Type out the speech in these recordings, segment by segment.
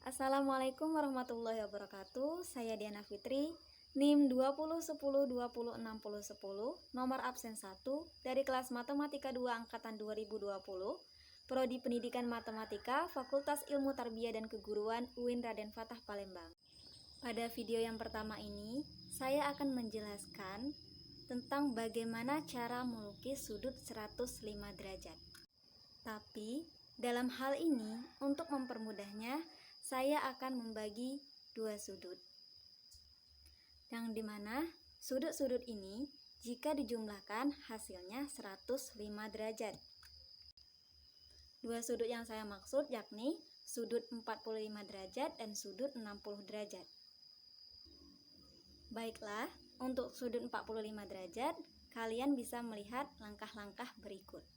Assalamualaikum warahmatullahi wabarakatuh. Saya Diana Fitri, NIM 2010206010, nomor absen 1 dari kelas Matematika 2 angkatan 2020, Prodi Pendidikan Matematika, Fakultas Ilmu Tarbiyah dan Keguruan UIN Raden Fatah Palembang. Pada video yang pertama ini, saya akan menjelaskan tentang bagaimana cara melukis sudut 105 derajat. Tapi, dalam hal ini, untuk mempermudahnya, saya akan membagi dua sudut. Yang dimana sudut-sudut ini, jika dijumlahkan, hasilnya 105 derajat. Dua sudut yang saya maksud yakni sudut 45 derajat dan sudut 60 derajat. Baiklah, untuk sudut 45 derajat, kalian bisa melihat langkah-langkah berikut.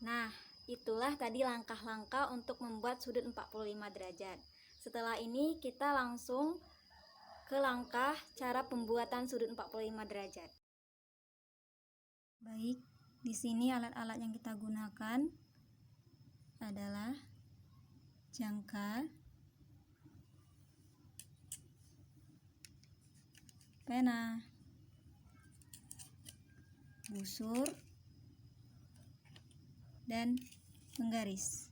Nah, itulah tadi langkah-langkah untuk membuat sudut 45 derajat. Setelah ini kita langsung ke langkah cara pembuatan sudut 45 derajat. Baik, di sini alat-alat yang kita gunakan adalah jangka, pena, busur, dan penggaris.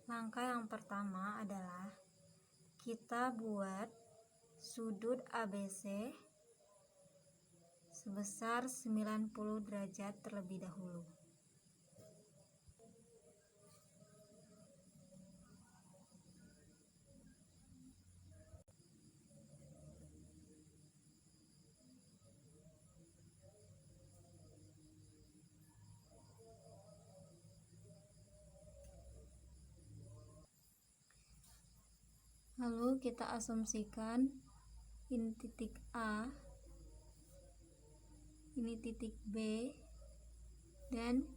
Langkah yang pertama adalah kita buat sudut ABC sebesar 90 derajat terlebih dahulu. Lalu kita asumsikan ini titik A, ini titik B, dan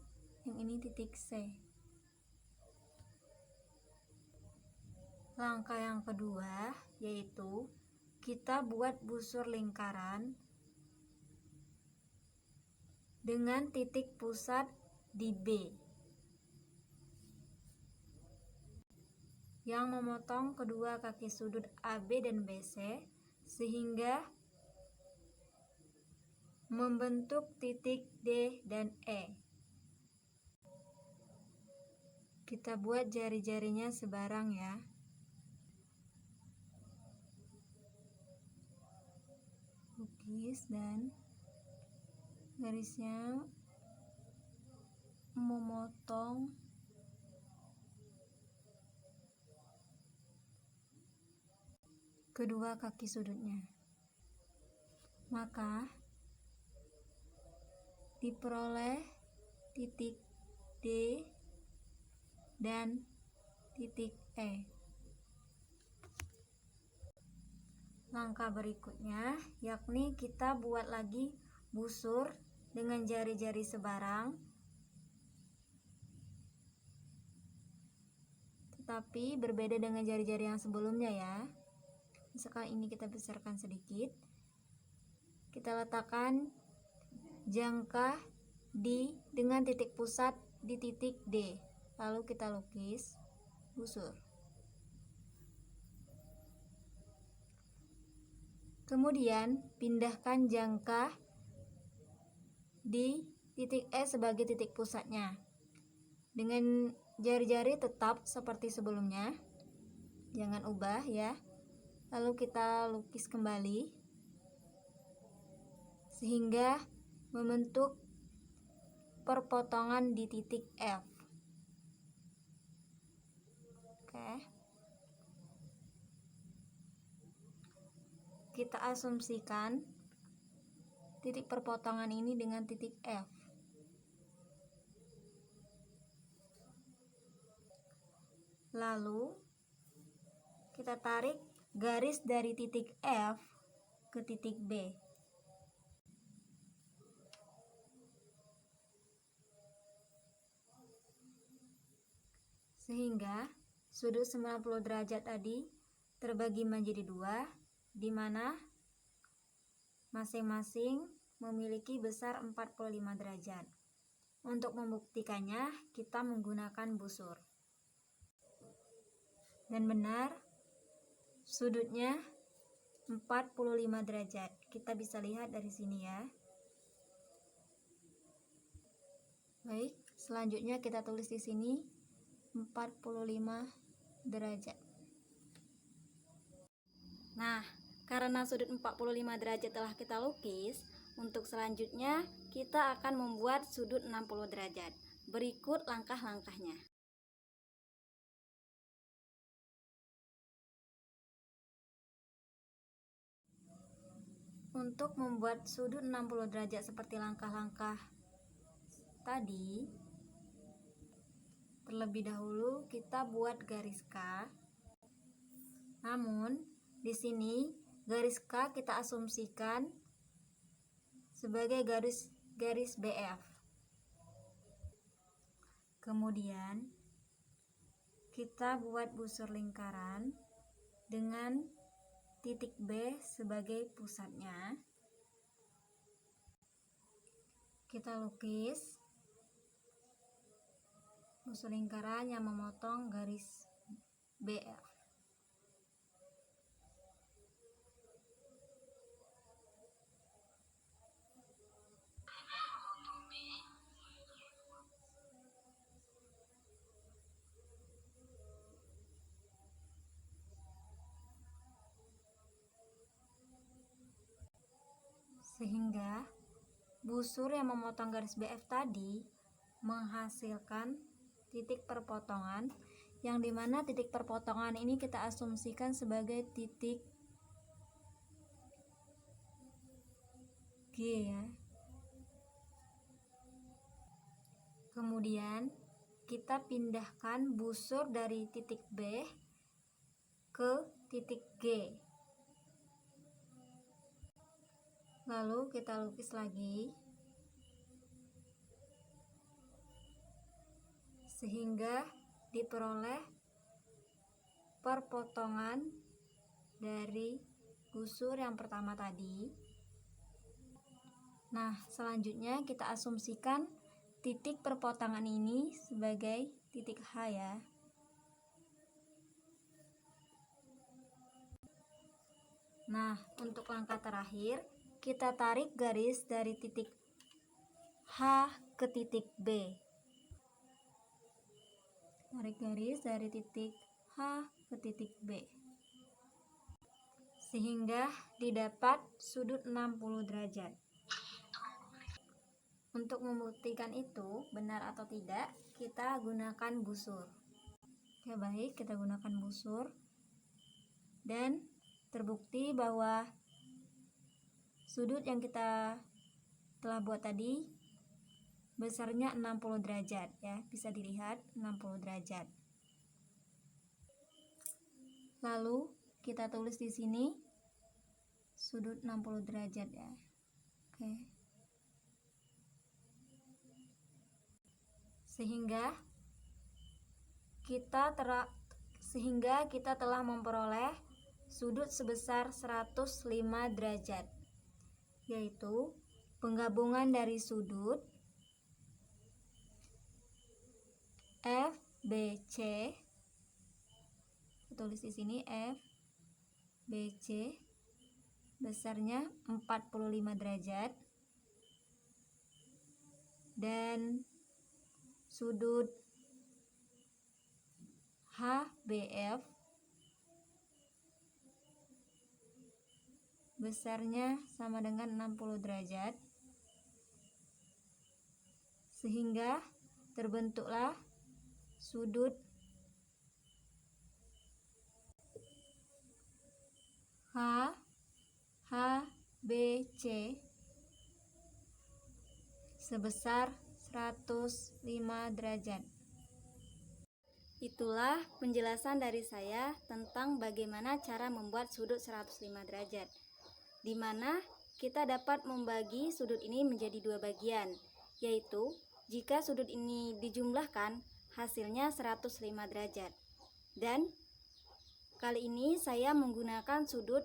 yang ini titik C. Langkah yang kedua yaitu kita buat busur lingkaran dengan titik pusat di B yang memotong kedua kaki sudut AB dan BC sehingga membentuk titik D dan E. Kita buat jari-jarinya sebarang ya. Lukis dan garisnya memotong kedua kaki sudutnya. Maka diperoleh titik D dan titik E. Langkah berikutnya yakni kita buat lagi busur dengan jari-jari sebarang, tetapi berbeda dengan jari-jari yang sebelumnya ya. Misalkan ini kita besarkan sedikit, kita letakkan jangka dengan titik pusat di titik D, lalu kita lukis busur. Kemudian pindahkan jangka di titik E sebagai titik pusatnya. Dengan jari-jari tetap seperti sebelumnya, jangan ubah ya. Lalu kita lukis kembali sehingga membentuk perpotongan di titik F. Oke. Kita asumsikan titik perpotongan ini dengan titik F. Lalu kita tarik garis dari titik F ke titik B. Sehingga sudut 90 derajat tadi terbagi menjadi dua, di mana masing-masing memiliki besar 45 derajat. Untuk membuktikannya, kita menggunakan busur. Dan benar, sudutnya 45 derajat. Kita bisa lihat dari sini ya. Baik, selanjutnya kita tulis di sini 45 derajat. Nah, karena sudut 45 derajat telah kita lukis, untuk selanjutnya kita akan membuat sudut 60 derajat. Berikut langkah-langkahnya. Untuk membuat sudut 60 derajat seperti langkah-langkah tadi, terlebih dahulu kita buat garis K. Namun, di sini garis K kita asumsikan sebagai garis BF. Kemudian, kita buat busur lingkaran dengan titik B sebagai pusatnya. Kita lukis busur lingkaran yang memotong garis BF. Sehingga busur yang memotong garis BF tadi menghasilkan titik perpotongan, yang dimana titik perpotongan ini kita asumsikan sebagai titik G ya. Kemudian kita pindahkan busur dari titik B ke titik G. Lalu kita lukis lagi sehingga diperoleh perpotongan dari busur yang pertama tadi. Nah, selanjutnya kita asumsikan titik perpotongan ini sebagai titik H ya. Nah, untuk langkah terakhir, kita tarik garis dari titik H ke titik B. Tarik garis dari titik H ke titik B. Sehingga didapat sudut 60 derajat. Untuk membuktikan itu benar atau tidak, kita gunakan busur. Oke, baik, kita gunakan busur. Dan terbukti bahwa sudut yang kita telah buat tadi besarnya 60 derajat ya, bisa dilihat 60 derajat. Lalu kita tulis di sini sudut 60 derajat ya. Oke. Sehingga kita telah memperoleh sudut sebesar 105 derajat, yaitu penggabungan dari sudut FBC, tulis di sini FBC besarnya 45 derajat dan sudut HBF besarnya sama dengan 60 derajat, sehingga terbentuklah sudut HBC sebesar 105 derajat. Itulah penjelasan dari saya tentang bagaimana cara membuat sudut 105 derajat, di mana kita dapat membagi sudut ini menjadi dua bagian, yaitu jika sudut ini dijumlahkan hasilnya 105 derajat. Dan kali ini saya menggunakan sudut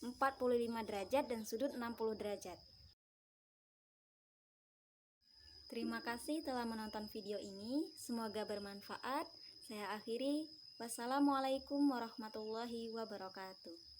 45 derajat dan sudut 60 derajat. Terima kasih telah menonton video ini. Semoga bermanfaat. Saya akhiri. Wassalamualaikum warahmatullahi wabarakatuh.